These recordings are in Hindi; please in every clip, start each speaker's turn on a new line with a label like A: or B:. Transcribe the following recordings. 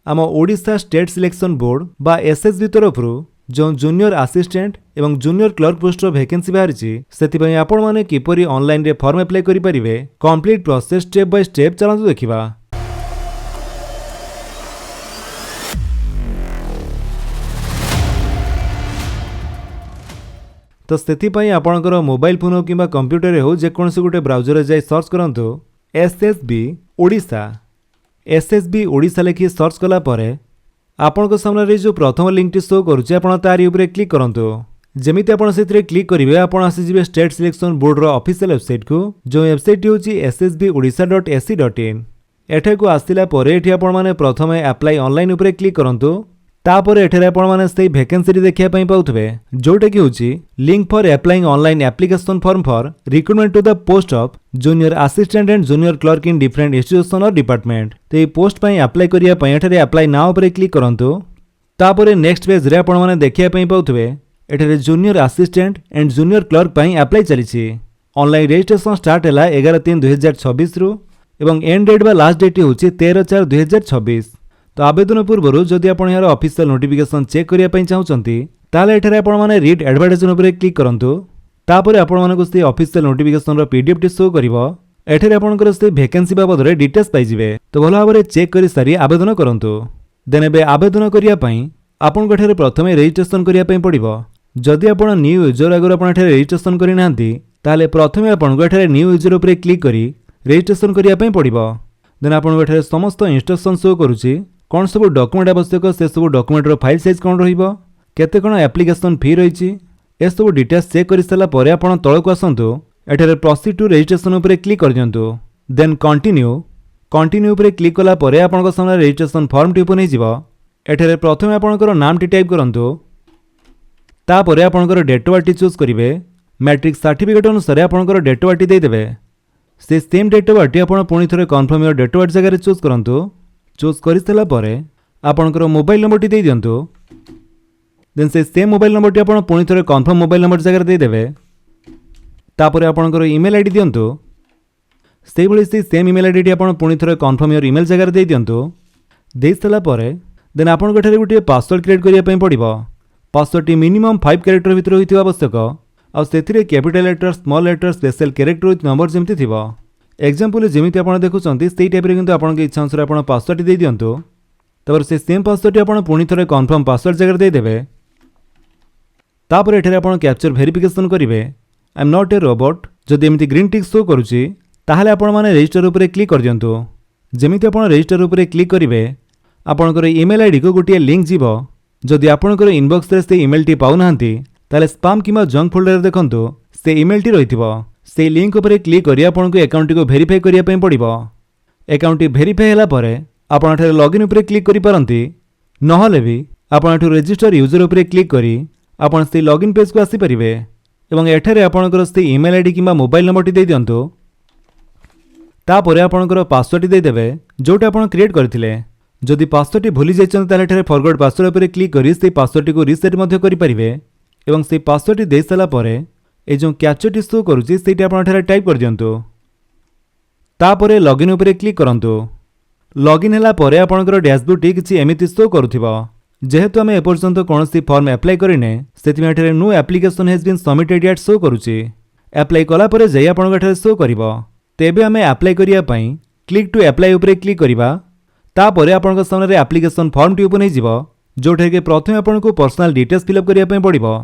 A: आम ओडिशा स्टेट सिलेक्शन बोर्ड बा एसएसबी तरफ जो जूनियर असिस्टेंट एवं जूनियर क्लर्क पोस्टर वैकेंसी बाहरी से आपण मैंने किपरि ऑनलाइन रे फॉर्म अप्लाई करें complete process step by step चलतु देखा। तो से आपणकर मोबाइल फोन हो कि कंप्यूटर हो जेकोसी गोटे ब्राउजर जाए सर्च करूँ एसएसबी ओडिशा लिखि सर्च कला परे आपनको सामने जो प्रथम लिंक शो करुचे आपण तारी उपरे क्लिक करंतु। जमिति आपण से क्लिक करेंगे आपण आसीजे स्टेट सिलेक्शन बोर्ड रो ऑफिशियल वेबसाइट को जो वेबसाइट होची ssbodisha.ac.in। एठे को आसिला परे एठी आपण माने प्रथमे अप्लाई ऑनलाइन उपरे क्लिक करंतु। तापर एठरे आपण माने से वैकेंसी देखिया पई पाउथबे जोटा कि होची link for applying online application form for recruitment to the post of junior assistant and junior clerk in different institution और डिपार्टमेंट। तो ये पोस्ट पई अप्लाई करिया पई एठरे अप्लाई नाउ उपरे क्लिक करंतु। तापर नेक्स्ट पेज रे आपण माने देखिया पई पाउथबे एठरे junior assistant and junior clerk पई अप्लाई चलीछि। ऑनलाइन रजिस्ट्रेशन स्टार्ट हैला 11/3/2026 रु एवं एंड डेट बा लास्ट डेट होची 13/4/2026। तो आवेदन पूर्व जदि आप यार ऑफिशियल नोटिफिकेशन चेक करने चाहते ताले एठारे आपण माने रीड एडवर्टाइजमेंट उपरे क्लिक करंतु। तापर आपण मानकु से ऑफिशियल नोटिफिकेशन रो पीडीएफ टी शो करिवो। एठारे आपनकर से वैकेंसी बाबद रे डिटेल्स पाई जिवे। तो भलो भाबरे चेक करि सारी आवेदन करंतु। देन एबे आवेदन करिया पई आपनको एठारे प्रथमे रजिस्ट्रेशन करिया पई पड़िवो। जदि आपण न्यू यूजर अगर आपण एठारे रजिस्ट्रेशन करि नांती ताले प्रथमे आपनको एठारे न्यू यूजर उपरे क्लिक करि रजिस्ट्रेशन करिया पई पड़िवो। देन आपनको एठारे समस्त इंस्ट्रक्शन शो करूची कौन सब डॉक्यूमेंट आवश्यक से सब डॉक्यूमेंट रो फाइल साइज कौन रहिबो केते कोन एप्लीकेशन फी रहिछि ए सब डिटेल्स चेक करि सला परे आपण तळको आसंतु। एठारे प्रोसीड टू रजिस्ट्रेशन उपरे क्लिक कर दियंतु। देन कंटिन्यू उपरे क्लिक कला परे आपनको सामने रजिस्ट्रेशन फॉर्म टी ओपन हिजिबो। एठारे प्रथमे आपनकर नाम टी टाइप करंतु। तापरे आपनकर डेट ऑफ बर्थ चूज करिवे। मैट्रिक सर्टिफिकेट अनुसार आपनकर डेट ऑफ बर्थ दे देबे। से सेम डेट ऑफ बर्थ आपण पुनी थरे confirm your date of birth जगह चूज करंतु। चूज कर सारा परे आपनकर मोबाइल नंबर टी दे दियंतु। देन से सेम मोबाइल नंबर टी आपण पुनी थरे कन्फर्म मोबाइल नंबर जगह दे देबे। तापरे आपनकर ईमेल आईडी दियंतु। सेही भली से सेम ईमेल आईडी टी आपण पुनी थरे कन्फर्म योर ईमेल जगह दे दियंतु। दे सारा परे देन आपनकर ठरे गुटे पासवर्ड क्रिएट करिया पई पड़िबो। पासवर्ड टी मिनिमम 5 कैरेक्टर भितर होइतिबा आवश्यक आ सेथिरे capital letter small letter special character with number जेमति थिबो। एग्जांपल जेमिति आपण देखुचंती सेही टाइप रे किंतु आपण के इच्छा अनुसार आपण पासवर्ड दे दियंतु। तबर से सेम पासवर्ड आपण पुनी थरे कन्फर्म पासवर्ड जगह दे देबे। तापर एठारे आपण कैप्चर वेरिफिकेशन करिवे I am not a robot. जदि एमिति ग्रीन टिक शो करूची ताहाले आपण माने रजिस्टर उपरे क्लिक कर दियंतु। जेमिति आपण रजिस्टर उपरे क्लिक करिवे आपणकर ईमेल आईडी को गोटे लिंक जीवो। जदि आपणकर इनबॉक्स रे से ईमेल टी पाउ नाहंती ताले स्पैम किबा जंक फोल्डर देखंतु से ईमेल टी रहिथिबो। से लिंक उपरे क्लिक करी आपनको अकाउंट को वेरीफाई करिया पई पड़िबो। अकाउंट वेरीफाई होला परे आपण एठारे लॉगिन उपरे क्लिक करि पारंती। नहले भी आपण एठु रजिस्टर यूजर उपरे क्लिक करी आपण से लॉगिन पेज को आसी परिबे एवं एठारे आपणकर से ईमेल आईडी किबा मोबाइल नंबर टी दे दियंतु। तापरे आपणकर पासवर्ड टी दे देबे जोटा आपण क्रिएट करथिले। जदि पासवर्ड टी भूली जाइछन ताले एठारे फॉरगॉट पासवर्ड उपरे क्लिक करी से पासवर्ड को रीसेट मध्ये करि परिबे एवं से पासवर्ड दे साला परे ए जो कैप्चर टी शो करूची सेटी आपण एठारे टाइप कर दियंतु। तापरे लॉगिन उपरे क्लिक करंतु। लॉगिन हैला परे आपणकर डैशबोर्ड टी किछि एमिति शो करूथिबो। जेहेतु आमे एपर्यंत कोनोसी फॉर्म अप्लाई करिने सेतिमे एठारे no application has been submitted yet show करूची। अप्लाई कला परे जई आपण एठारे शो करिवो। तेबे आमे अप्लाई करिया पई क्लिक टू अप्लाई उपरे क्लिक करिवा। तापरे आपणकर सामने एप्लीकेशन फॉर्म टी ओपन हिजिवो जोठे के प्रथमे आपनको पर्सनल डिटेल्स फिलअप करिया पई पड़िवो।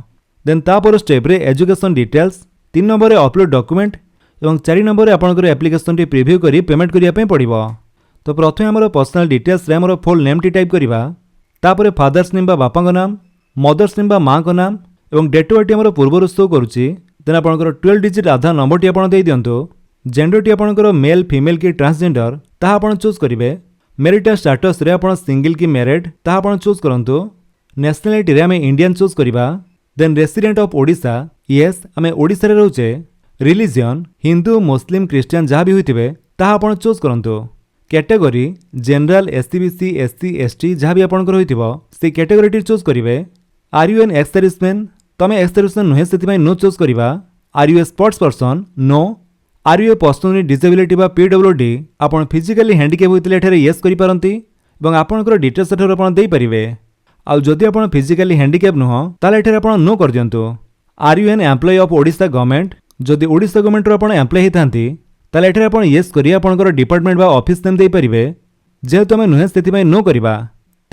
A: देन तापर स्टेप रे एजुकेशन डिटेल्स 3 नंबर रे अपलोड डॉक्यूमेंट एवं 4 नंबर रे आपनकर एप्लीकेशन टी प्रीव्यू करी पेमेंट करिया पई पड़िवो। तो प्रथमे हमर पर्सनल डिटेल्स रे हमर फुल नेम टी टाइप करिवा। तापर फादर्स नेम बा बापा को नाम मदर्स नेम बा मां को नाम एवं डेट ऑफ बर्थ हमर पूर्व शो करूची। देन आपनकर 12 डिजिट आधार नंबर टी आपण दे दियंतु। जेंडर टी आपनकर मेल फीमेल की ट्रांसजेंडर ताहा आपण चूज करिवे। मैरिटल स्टेटस रे आपण सिंगल की मैरिड ताहा आपण चूज करंतु। नेशनलिटी रे हमें इंडियन चूज करिवा। Then resident of Odisha yes आमे ओडिशा रे रहउचे। रिलीजन हिंदू मुस्लिम क्रिश्चियन जहाँ भी होइतिबे ताहा आपण चूज करंतु। Category general SEBC SC ST जहाँ भी आपनकर होइतिबो से कैटेगरी टी चूज करिवे। Are you an ex serviceman तमे एक्स सर्विसमैन नुहे सेति नो चूज करिवा। Are you a sports person no. Are you a person with disability बा पीडब्ल्यूडी आपण फिजिकली हैंडिकैप होइतिले एठारे यस करि पारंती ଏବଂ ଆପଣଙ୍କର ଡିଟେଲ୍ସ ଏଠାରୁ ଆପଣ ଦେଇପାରିବେ। ଆଉ ଯଦି ଆପଣ ଫିଜିକାଲି ହ୍ୟାଣ୍ଡିକ୍ୟାପ୍ ନୁହଁ ତାହେଲେ ଏଠାରେ ଆପଣ नो କରିଦିଅନ୍ତୁ। Are you an employee of Odisha government? ଯଦି ଓଡ଼ିଶା ଗଭର୍ଣ୍ଣମେଣ୍ଟରୁ ଆପଣ ଏମ୍ପ୍ଲୟି ହେଇଥାନ୍ତି ତାହେଲେ ଏଠାରେ ଆପଣ ୟେସ୍ କରି ଆପଣଙ୍କର ଡିପାର୍ଟମେଣ୍ଟ ବା ଅଫିସ୍ ନେମ୍ ଦେଇପାରିବେ। ଯେହେତୁ ଆମେ ନୁହେଁ ସେଥିପାଇଁ नो କରିବା।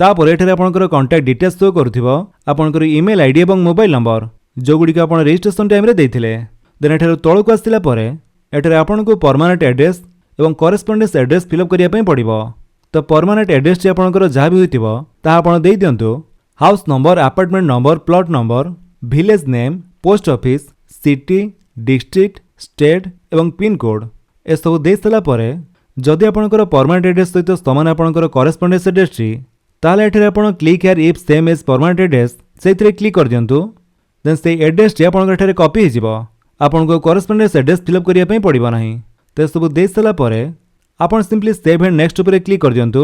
A: ତାପରେ ଏଠାରେ ଆପଣଙ୍କର କଣ୍ଟାକ୍ଟ ଡିଟେଲ୍ସ ଶୋ କରୁଥିବ, ଆପଣଙ୍କର ଇମେଲ୍ ଆଇଡି ଏବଂ ମୋବାଇଲ୍ ନମ୍ବର ଯେଉଁଗୁଡ଼ିକ ଆପଣ ରେଜିଷ୍ଟ୍ରେସନ୍ ଟାଇମ୍ରେ ଦେଇଥିଲେ। ଦେନ୍ ଏଠାରୁ ତଳକୁ ଆସିଲା ପରେ ଏଠାରେ ଆପଣଙ୍କୁ ପରମାନେଣ୍ଟ ଆଡ୍ରେସ୍ ଏବଂ କରେସ୍ପଣ୍ଡେନ୍ସ ଆଡ୍ରେସ୍ ଫିଲ୍ଅପ୍ କରିବା ପାଇଁ ପଡ଼ିବ। ତ ପରମାନେଣ୍ଟ ଆଡ୍ରେସ୍ଟି ଆପଣଙ୍କର ଯାହା ବି ହୋଇଥିବ ତାହା ଆପଣ ଦେଇଦିଅନ୍ତୁ। House number, apartment number, plot number, village name, post office, city, district, state ଏବଂ ପିନ୍କୋଡ଼୍ ଏସବୁ ଦେଇସାରିଲା ପରେ ଯଦି ଆପଣଙ୍କର ପରମାନେଣ୍ଟ ଆଡ୍ରେସ୍ ସହିତ ସମାନ ଆପଣଙ୍କର କରେସ୍ପଣ୍ଡେନ୍ସ ଆଡ୍ରେସ୍ଟି ତାହେଲେ ଏଠାରେ ଆପଣ click here if same age permanent address ସେଇଥିରେ କ୍ଲିକ୍ କରିଦିଅନ୍ତୁ। ଦେନ୍ ସେଇ ଆଡ୍ରେସ୍ଟି ଆପଣଙ୍କର ଏଠାରେ କପି ହେଇଯିବ। ଆପଣଙ୍କୁ କରେସ୍ପଣ୍ଡେନ୍ସ ଆଡ୍ରେସ୍ ଫିଲ୍ଅପ୍ କରିବା ପାଇଁ ପଡ଼ିବ ନାହିଁ। ତ ଏସବୁ ଦେଇସାରିଲା ପରେ ଆପଣ ସିମ୍ପଲି ସେଭ୍ ଆଣ୍ଡ ନେକ୍ସଟ ଉପରେ କ୍ଲିକ୍ କରିଦିଅନ୍ତୁ।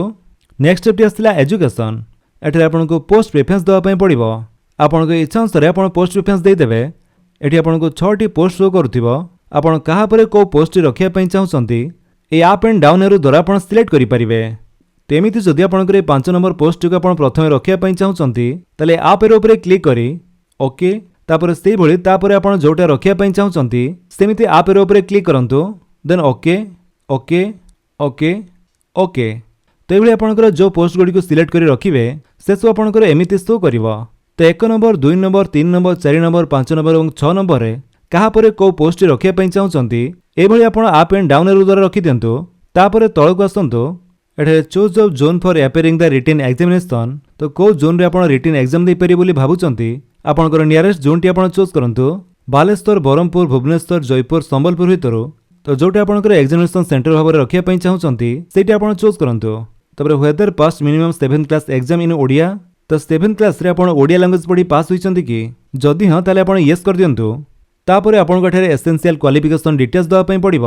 A: ନେକ୍ସଟ ଷ୍ଟେପ୍ଟି ଆସିଲା ଏଜୁକେସନ୍। ଏଠାରେ ଆପଣଙ୍କୁ ପୋଷ୍ଟ ପ୍ରିଫରେନ୍ସ ଦେବା ପାଇଁ ପଡ଼ିବ। ଆପଣଙ୍କ ଇଚ୍ଛା ଅନୁସାରେ ଆପଣ ପୋଷ୍ଟ ପ୍ରିଫରେନ୍ସ ଦେଇଦେବେ। ଏଠି ଆପଣଙ୍କୁ 6ଟି ପୋଷ୍ଟ ଶୋ କରୁଥିବ। ଆପଣ କାହା ପରେ କେଉଁ ପୋଷ୍ଟଟି ରଖିବା ପାଇଁ ଚାହୁଁଛନ୍ତି এই আপ এন্ড ডাউন এরো দ্বারা ଆପଣ সিলেক্ଟ କରିପାରିବେ। ତେମିତି ଯଦି ଆପଣଙ୍କର এই 5 ନମ୍ବର ପୋଷ୍ଟଟିକୁ ଆପଣ ପ୍ରଥମେ ରଖିବା ପାଇଁ ଚାହୁଁଛନ୍ତି ତାହେଲେ ଆପ୍ ଏରୋ ଉପରେ କ୍ଲିକ୍ କରି ଓକେ, ତାପରେ ସେଇଭଳି ତାପରେ ଆପଣ ଯେଉଁଟା ରଖିବା ପାଇଁ ଚାହୁଁଛନ୍ତି ସେମିତି ଆପ୍ ଏରୋ ଉପରେ କ୍ଲିକ୍ କରନ୍ତୁ। ଦେନ୍ ଓକେ ଓକେ ଓକେ ଓକେ। ତ ଏଇଭଳି ଆପଣଙ୍କର ଯେଉଁ ପୋଷ୍ଟ ଗୁଡ଼ିକୁ ସିଲେକ୍ଟ କରି ରଖିବେ ସେସବୁ ଆପଣଙ୍କର ଏମିତି ଶୋ କରିବ। ତ 1 number, 2 number, 3 number, 4 number, 5 number ଏବଂ 6 ନମ୍ବରରେ କାହା ପରେ କେଉଁ ପୋଷ୍ଟଟି ରଖିବା ପାଇଁ ଚାହୁଁଛନ୍ତି ଏଭଳି ଆପଣ ଆପ୍ ଆଣ୍ଡ ଡାଉନ୍ ଏରୋ ଦ୍ୱାରା ରଖିଦିଅନ୍ତୁ। ତାପରେ ତଳକୁ ଆସନ୍ତୁ। ଏଠାରେ choose of zone for appearing the written examination. ତ କେଉଁ ଜୋନ୍ରେ ଆପଣ ରିଟିନ୍ ଏକ୍ଜାମ୍ ଦେଇପାରିବେ ବୋଲି ଭାବୁଛନ୍ତି ଆପଣଙ୍କର ନିୟରେଷ୍ଟ ଜୋନ୍ଟି ଆପଣ ଚୁଜ୍ କରନ୍ତୁ। ବାଲେଶ୍ୱର, ବ୍ରହ୍ମପୁର, ଭୁବନେଶ୍ୱର, ଜୟପୁର, ସମ୍ବଲପୁର ଭିତରୁ ତ ଯେଉଁଟା ଆପଣଙ୍କର ଏକ୍ଜାମିନେସନ୍ ସେଣ୍ଟର ଭାବରେ ରଖିବା ପାଇଁ ଚାହୁଁଛନ୍ତି ସେଇଟା ଆପଣ ଚୁଜ୍ କରନ୍ତୁ। ତାପରେ whether pass minimum 7th class exam in Odia. ତ 7th କ୍ଲାସ୍ରେ ଆପଣ ଓଡ଼ିଆ ଲାଙ୍ଗୁଏଜ୍ ପଢ଼ି ପାସ୍ ହୋଇଛନ୍ତି କି? ଯଦି ହଁ ତାହେଲେ ଆପଣ ୟେସ୍ କରିଦିଅନ୍ତୁ। ତାପରେ ଆପଣଙ୍କ ଏଠାରେ ଏସେନ୍ସିଆଲ୍ କ୍ୱାଲିଫିକେସନ୍ ଡିଟେଲ୍ସ ଦେବା ପାଇଁ ପଡ଼ିବ।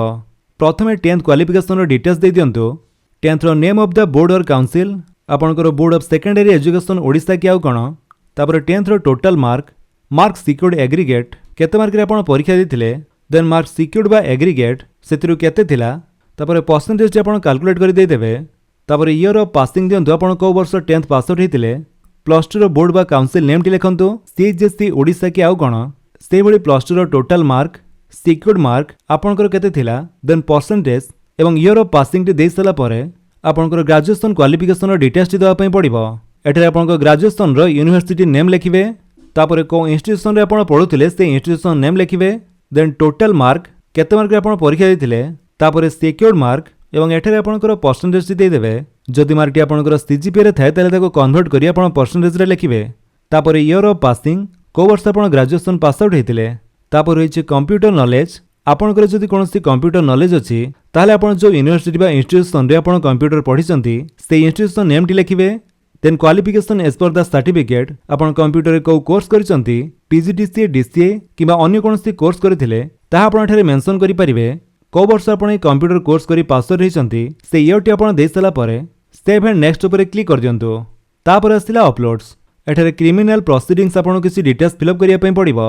A: ପ୍ରଥମେ 10th କ୍ୱାଲିଫିକେସନ୍ର ଡିଟେଲ୍ସ ଦେଇଦିଅନ୍ତୁ। 10thର name of the board or council, ଆପଣଙ୍କର board of secondary education Odisha କି ଆଉ କ'ଣ। ତାପରେ 10thର ଟୋଟାଲ୍ ମାର୍କ ସିକ୍ୟୁର୍ଡ ଏଗ୍ରିଗେଟ୍, କେତେ ମାର୍କରେ ଆପଣ ପରୀକ୍ଷା ଦେଇଥିଲେ। ଦେନ୍ ମାର୍କ ସିକ୍ୟୁର୍ଡ ବା ଏଗ୍ରିଗେଟ୍ ସେଥିରୁ କେତେ ଥିଲା। ତାପରେ ପରସେଣ୍ଟେଜଟି ଆପଣ କାଲକୁଲେଟ୍ କରି ଦେଇଦେବେ। ତାପରେ ଇୟର୍ ଅଫ୍ ପାସିଂ ଦିଅନ୍ତୁ, ଆପଣ କେଉଁ ବର୍ଷ 10th ପାସ୍ ଆଉଟ୍ ହେଇଥିଲେ। +2ର ବୋର୍ଡ଼ ବା କାଉନସିଲ୍ ନେମ୍ଟି ଲେଖନ୍ତୁ, CHSC ଓଡ଼ିଶା କି ଆଉ କ'ଣ। ସେଇଭଳି +2ର ଟୋଟାଲ୍ ମାର୍କ, ସିକ୍ୟୁର୍ଡ ମାର୍କ ଆପଣଙ୍କର କେତେ ଥିଲା, ଦେନ୍ ପରସେଣ୍ଟେଜ ଏବଂ ଇୟର୍ ଅଫ୍ ପାସିଂଟି ଦେଇସାରିଲା ପରେ ଆପଣଙ୍କର ଗ୍ରାଜୁଏସନ୍ କ୍ୱାଲିଫିକେସନ୍ର ଡିଟେଲ୍ସଟି ଦେବା ପାଇଁ ପଡ଼ିବ। ଏଠାରେ ଆପଣଙ୍କ ଗ୍ରାଜୁଏସନ୍ର ୟୁନିଭର୍ସିଟି ନେମ୍ ଲେଖିବେ। ତାପରେ କେଉଁ ଇନଷ୍ଟିଟ୍ୟୁସନ୍ରେ ଆପଣ ପଢ଼ୁଥିଲେ ସେଇ ଇନଷ୍ଟିଟ୍ୟୁସନ୍ ନେମ୍ ଲେଖିବେ। ଦେନ୍ ଟୋଟାଲ୍ ମାର୍କ, କେତେ ମାର୍କରେ ଆପଣ ପରୀକ୍ଷା ଦେଇଥିଲେ। ତାପରେ ସିକ୍ୟୁର୍ଡ ମାର୍କ ଏବଂ ଏଠାରେ ଆପଣଙ୍କର ପରସେଣ୍ଟେଜଟି ଦେଇଦେବେ। ଯଦି ମାର୍କଟି ଆପଣଙ୍କର CGPAରେ ଥାଏ ତାହେଲେ ତାକୁ କନଭର୍ଟ କରି ଆପଣ ପରସେଣ୍ଟେଜରେ ଲେଖିବେ। ତାପରେ ଇୟର୍ ଅଫ୍ ପାସିଂ, କେଉଁ ବର୍ଷ ଆପଣ ଗ୍ରାଜୁଏସନ୍ ପାସ୍ ଆଉଟ୍ ହେଇଥିଲେ। ତାପରେ ରହିଛି କମ୍ପ୍ୟୁଟର ନଲେଜ, ଆପଣଙ୍କର ଯଦି କୌଣସି କମ୍ପ୍ୟୁଟର ନଲେଜ ଅଛି ତାହେଲେ ଆପଣ ଯେଉଁ ୟୁନିଭର୍ସିଟି ବା ଇନଷ୍ଟିଟ୍ୟୁସନ୍ରେ ଆପଣ କମ୍ପ୍ୟୁଟର ପଢ଼ିଛନ୍ତି ସେଇ ଇନଷ୍ଟିଟ୍ୟୁସନ୍ ନେମ୍ଟି ଲେଖିବେ। Then qualification as per the certificate, ଆପଣ କମ୍ପ୍ୟୁଟରରେ କେଉଁ କୋର୍ସ କରିଛନ୍ତି, PGDCA, DCA କିମ୍ବା ଅନ୍ୟ କୌଣସି କୋର୍ସ କରିଥିଲେ ତାହା ଆପଣ ଏଠାରେ ମେନସନ୍ କରିପାରିବେ। କେଉଁ ବର୍ଷ ଆପଣ ଏହି କମ୍ପ୍ୟୁଟର କୋର୍ସ କରି ପାସ୍ ଆଉଟ୍ ହେଇଛନ୍ତି ସେଇ ଇୟର୍ଟି ଆପଣ ଦେଇସାରିଲା ପରେ ସେଭ୍ ଆଣ୍ଡ ନେକ୍ସଟ ଉପରେ କ୍ଲିକ୍ କରିଦିଅନ୍ତୁ। ତାପରେ ଆସିଲା ଅପଲୋଡ୍ସ। ଏଠାରେ କ୍ରିମିନାଲ ପ୍ରୋସିଡିଂସ୍ ଆପଣଙ୍କୁ କିଛି ଡିଟେଲ୍ସ ଫିଲ୍ଅପ୍ କରିବା ପାଇଁ ପଡ଼ିବ।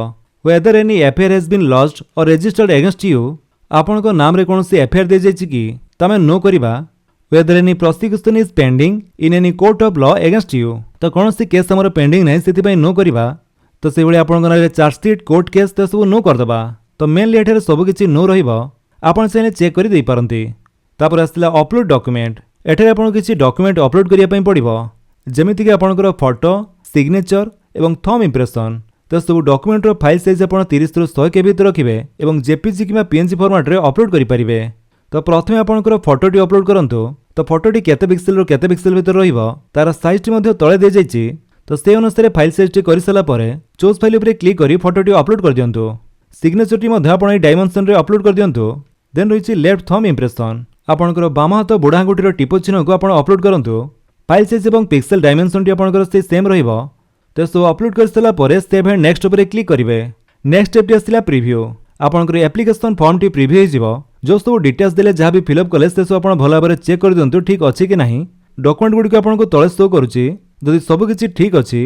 A: Whether any FIR has been lodged or registered against you, ଆପଣଙ୍କ ନାମରେ କୌଣସି FIR ଦିଆଯାଇଛି କି ତ ଆମେ नो କରିବା। Whether any prosecution is pending in any court of law against you, ତ କୌଣସି କେସ୍ ଆମର ପେଣ୍ଡିଂ ନାହିଁ ସେଥିପାଇଁ नो କରିବା। ତ ସେଇଭଳି ଆପଣଙ୍କ ନାଁରେ ଚାର୍ଜସିଟ୍, କୋର୍ଟ କେସ୍ ତ ସବୁ नो କରିଦେବା। ତ ମେନଲି ଏଠାରେ ସବୁ କିଛି नो ରହିବ, ଆପଣ ଚାହିଁଲେ ଚେକ୍ କରି ଦେଇପାରନ୍ତି। ତାପରେ ଆସିଲା ଅପଲୋଡ୍ ଡକ୍ୟୁମେଣ୍ଟ। ଏଠାରେ ଆପଣଙ୍କୁ କିଛି ଡକ୍ୟୁମେଣ୍ଟ ଅପଲୋଡ୍ କରିବା ପାଇଁ ପଡ଼ିବ, ଯେମିତିକି ଆପଣଙ୍କର ଫଟୋ, ସିଗ୍ନେଚର ଏବଂ ଥମ୍ ଇମ୍ପ୍ରେସନ୍। ତ ସବୁ ଡକ୍ୟୁମେଣ୍ଟର ଫାଇଲ୍ ସାଇଜ୍ ଆପଣ 30ରୁ 100 KB ଭିତରେ ରଖିବେ ଏବଂ JPG କିମ୍ବା PNG ଫର୍ମାଟରେ ଅପଲୋଡ୍ କରିପାରିବେ। ତ ପ୍ରଥମେ ଆପଣଙ୍କର ଫଟୋଟି ଅପଲୋଡ୍ କରନ୍ତୁ। ତ ଫଟୋଟି କେତେ ପିକ୍ସେଲରୁ କେତେ ପିକ୍ସେଲ ଭିତରେ ରହିବ ତାର ସାଇଜ୍ଟି ମଧ୍ୟ ତଳେ ଦିଆଯାଇଛି। ତ ସେ ଅନୁସାରେ ଫାଇଲ୍ ସାଇଜ୍ଟି କରିସାରିଲା ପରେ ଚୁଜ୍ ଫାଇଲ୍ ଉପରେ କ୍ଲିକ୍ କରି ଫଟୋଟି ଅପଲୋଡ୍ କରିଦିଅନ୍ତୁ। ସିଗ୍ନେଚରଟି ମଧ୍ୟ ଆପଣ ଏହି ଡାଇମେନ୍ସନରେ ଅପଲୋଡ୍ କରିଦିଅନ୍ତୁ। ଦେନ୍ ରହିଛି ଲେଫ୍ଟ ଥମ୍ ଇମ୍ପ୍ରେସନ୍, ଆପଣଙ୍କର ବାମ ହାତ ବୁଢ଼ା ଆଙ୍ଗୁଠିର ଟିପ ଚିହ୍ନକୁ ଆପଣ ଅପଲୋଡ୍ କରନ୍ତୁ। ଫାଇଲ୍ ସାଇଜ୍ ଏବଂ ପିକ୍ସେଲ ଡାଇମେନ୍ସନଟି ଆପଣଙ୍କର ସେଇ ସେମ୍ ରହିବ। ତ ସବୁ ଅପଲୋଡ୍ କରିସାରିଲା ପରେ ସେଭ୍ ଆଣ୍ଡ ନେକ୍ସଟ ଉପରେ କ୍ଲିକ୍ କରିବେ। ନେକ୍ସଟ ଷ୍ଟେପ୍ଟି ଆସିଲା ପ୍ରିଭ୍ୟୁ। ଆପଣଙ୍କର ଆପ୍ଲିକେସନ୍ ଫର୍ମଟି ପ୍ରିଭ୍ୟୁ ହେଇଯିବ। ଯେଉଁ ସବୁ ଡିଟେଲ୍ସ ଦେଲେ ଯାହା ବି ଫିଲ୍ଅପ୍ କଲେ ସେସବୁ ଆପଣ ଭଲ ଭାବରେ ଚେକ୍ କରିଦିଅନ୍ତୁ ଠିକ୍ ଅଛି କି ନାହିଁ। ଡକ୍ୟୁମେଣ୍ଟ ଗୁଡ଼ିକ ଆପଣଙ୍କୁ ତଳେ ଶୋ କରୁଛି। ଯଦି ସବୁ କିଛି ଠିକ୍ ଅଛି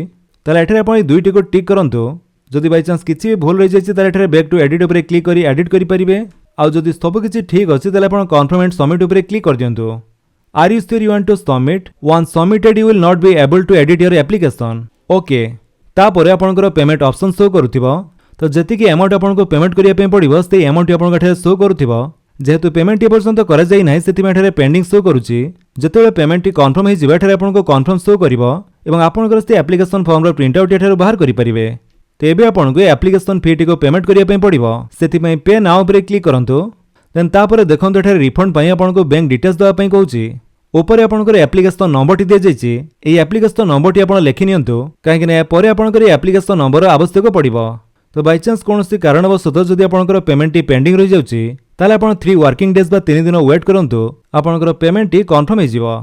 A: ତାହେଲେ ଏଠାରେ ଆପଣ ଏହି ଦୁଇଟିକୁ ଟିକ୍ କରନ୍ତୁ। ଯଦି ବାଇଚାନ୍ସ କିଛି ବି ଭୁଲ ରହିଯାଇଛି ତାହେଲେ ଏଠାରେ ବ୍ୟାକ୍ ଟୁ ଏଡିଟ୍ ଉପରେ କ୍ଲିକ୍ କରି ଏଡିଟ୍ କରିପାରିବେ। ଆଉ ଯଦି ସବୁ କିଛି ଠିକ୍ ଅଛି ତାହେଲେ ଆପଣ କନଫର୍ମ ଆଣ୍ଡ ସବମିଟ୍ ଉପରେ କ୍ଲିକ୍ କରିଦିଅନ୍ତୁ। Are you sure you want to submit? Once submitted you will not be able to edit your application. Okay तापर आपनकर पेमेंट ऑप्शन शो करूथिबो तो जेतिकी अमाउंट आपनको पेमेंट करिया पे पड़िबो से अमाउंट आपनको एठारे शो करूथिबो जेहेतु पेमेंट ए पर्यंत करा जाई नाही सेति एठारे पेंडिंग शो करूची जेतेबेले पेमेंट कंफर्म हे जिबा एठारे आपनको कंफर्म शो करिवो एवं आपनकर से एप्लिकेशन फॉर्म रो प्रिंट आउट एठारे बाहर करि परिबे तेबे आपनको एप्लिकेशन फी टी को पेमेंट करिया पे पड़िबो सेति पई पे नाउ ऊपर क्लिक करंतु देन तापर देखंतु एठारे रिफंड पई आपनको बैंक डिटेल्स दवा पई कहूची ऊपर आपनकर एप्लिकेशन नंबर टी दे जाइछि एई एप्लिकेशन नंबर टी आपण लेखि नियंतु काहेकि ना परे आपनकर एप्लिकेशन नंबर आवश्यक पड़िबो तो बाय चांस कोनोसी कारणवशत जदि आपनकर पेमेंट टी पेंडिंग रहि जाउछि ताले आपण 3 वर्किंग डेज बा 3 दिन वेट करंतु आपनकर पेमेंट टी कंफर्म हे जिवो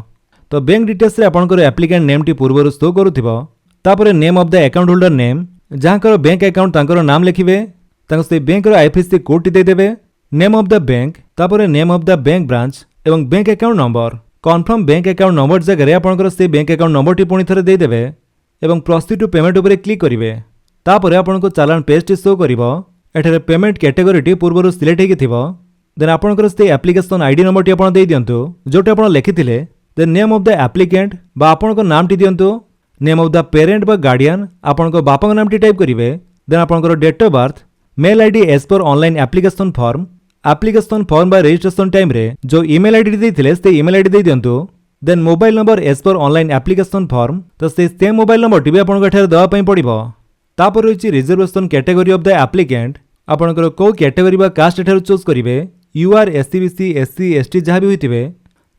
A: तो बैंक डिटेल्स रे आपनकर एप्लिकेंट नेम टी पूर्वरु शो करूथिबो तापर name of the account holder name जहाँकर बैंक अकाउंट तांकर नाम लिखिबे तांको से बैंक रो आईएफएससी कोड टी दे देबे नेम ऑफ द बैंक तापर name of the bank branch एवं bank account number confirm bank account number जगह आपनकर से बैंक अकाउंट नंबर टी पुणी थरे दे देबे एवं प्रोसीड टू पेमेंट ऊपर क्लिक करिवे तापर आपनको चालान पेज टी शो करिवो एठारे पेमेंट कैटेगरी टी पूर्वरु सिलेक्ट हेकि थिबो देन आपनकर से एप्लिकेशन आईडी नंबर टी आपण दे दियंतु जोटा आपण लिखिथिले then name of the applicant बा आपनको नाम टी दियंतु नेम ऑफ द पेरेंट बा गार्डियन आपनको बापा नाम टी टाइप करिवे देन आपनकर date of birth mail ID as per online application form बा रजिस्ट्रेशन टाइम रे जो ईमेल आईडी देथिले से ईमेल आईडी दे दियंतु then mobile number as per online application form तो से सेम मोबाइल नंबर टी भी आपनको एठारे दवा पई पड़िबो तापर रहिछि reservation category of the applicant आपनकर को कैटेगरी बा कास्ट एठारे चूज करिवे यूआर एससीबीसी एससी एसटी जहाँ भी होइतिबे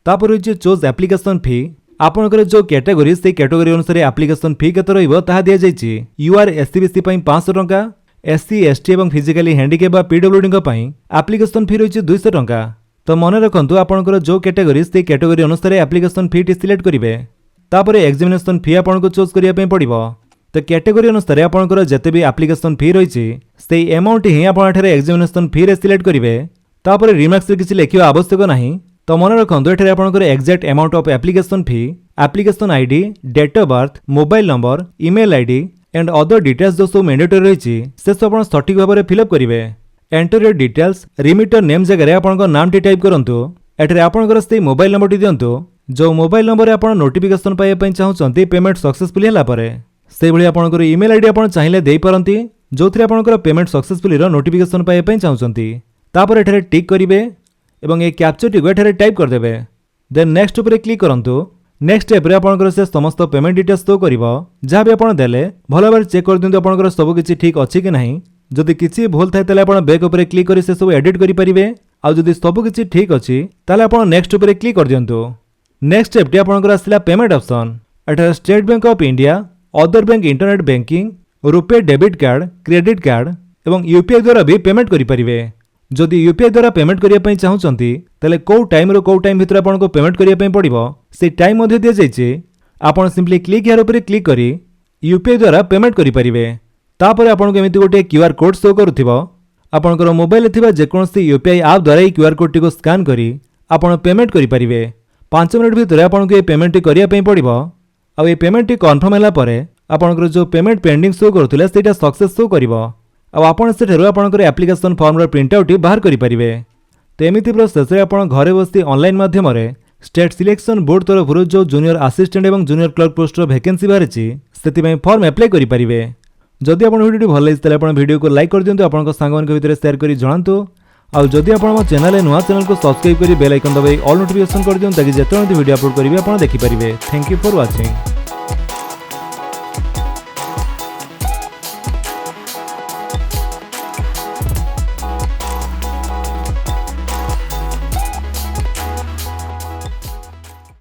A: तापर रहिछि चूज एप्लिकेशन फी आपनकर जो कैटेगरी से कैटेगरी अनुसार एप्लिकेशन फी केते रहइबो ताहा दिया जाइछि यूआर एससीबीसी पई 500 टंका एससी एसटी एवं फिजिकली हैंडिकैप बा पीडब्ल्यूडी पई एप्लिकेशन फी रहिछि 200 टंका तो मन रखंतु आपनकर जो कैटेगरी से कैटेगरी अनुसार एप्लिकेशन फी टी सिलेक्ट करिवे तापर एग्जामिनेशन फी आपनको चूज करिया पई पड़िबो तो कैटेगरी अनुसार आपनकर जते भी एप्लिकेशन फी रहिछि सेही अमाउंट ही आपण एठारे एग्जामिनेशन फी रे सिलेक्ट करिवे तापर रिमार्क्स रे किछि लेखिबा आवश्यक नाही तो मन रखंतु एठारे आपनकर exact amount of application fee application ID date of birth mobile number email ID and other details जो सब मैंडेटरी रहिछि से सब आपण सटीक भाबरे फिलअप करिवे enter your details remitter name जगह रे आपनकर नाम टी टाइप करंतु एठारे आपनकर से मोबाइल नंबर टी दियंतु जो मोबाइल नंबर रे आपण नोटिफिकेशन पाए पई चाहउचंती पेमेंट सक्सेसफुली हला परे से भली आपनकर ईमेल आईडी आपण चाहिले देई परंती जोथरे आपनकर पेमेंट सक्सेसफुली रो नोटिफिकेशन पाए पई चाहउचंती तापर एठारे टिक करिवे एवं ए कैप्चा टी एठारे टाइप कर देबे देन नेक्स्ट ऊपर क्लिक करंतु नेक्स्ट स्टेप रे आपनकर से समस्त पेमेंट डिटेल्स शो करिवो जहाँ भी आपण देले भलो भाबरे चेक कर दियंतु आपनकर सब किछि ठीक अछि कि नाही जदि किछि भूल थाए तले आपण बैक ऊपर क्लिक करी से सब एडिट करि परिबे आ जदि सब किछि ठीक अछि तले आपण नेक्स्ट ऊपर क्लिक कर दियंतु नेक्स्ट स्टेप टी आपनकर आसिला पेमेंट ऑप्शन एठारे State Bank of India other bank internet banking RuPay debit card credit card एवं यूपीआई द्वारा भी पेमेंट करि परिबे जदि यूपीआई द्वारा पेमेंट करिया पई चाहउचंती तले को टाइम रो को टाइम भितर आपनको पेमेंट करिया पई पड़िबो से टाइम मध्ये दिया जाइछि आपण सिंपली क्लिक हियर ऊपर क्लिक करी यूपीआई द्वारा पेमेंट करि परिबे तापर आपनको एमिति गोटे क्यूआर कोड शो करूथिबो आपनकर मोबाइल थिबा जे कोनोसी यूपीआई ऐप द्वारा ई क्यूआर कोड टी को स्कैन करी आपण पेमेंट करि परिबे 5 मिनिट भितर आपनको ए पेमेंट टी करिया पई पड़िबो आ ए पेमेंट टी कंफर्म होला परे आपनकर जो पेमेंट पेंडिंग शो करथिले सेटा सक्सेस शो करिवो अब आपण सेठारु आपनकर एप्लिकेशन फॉर्म रो प्रिंट आउट बाहर करि परिबे तो एमिति प्रोसेस रे आपण घरे बसी ऑनलाइन माध्यम रे स्टेट सिलेक्शन बोर्ड तरफ जो जूनियर असिस्टेंट एवं जूनियर क्लर्क पोस्ट रो वैकेंसी बाहरिछि सेति पई फॉर्म अप्लाई करि परिबे जदि आपण वीडियो भल लागिस तले आपण वीडियो को लाइक कर दियंतु आपन सांग मान के भितर शेयर करी जणांतु आ जदि आपण मो चैनल नुवा चैनल को सब्सक्राइब करी बेल आइकन दबाई ऑल नोटिफिकेशन कर दियंतु ताकि जेतों वीडियो अपलोड करिवे आपण देखि परिबे थैंक यू फॉर वाचिंग।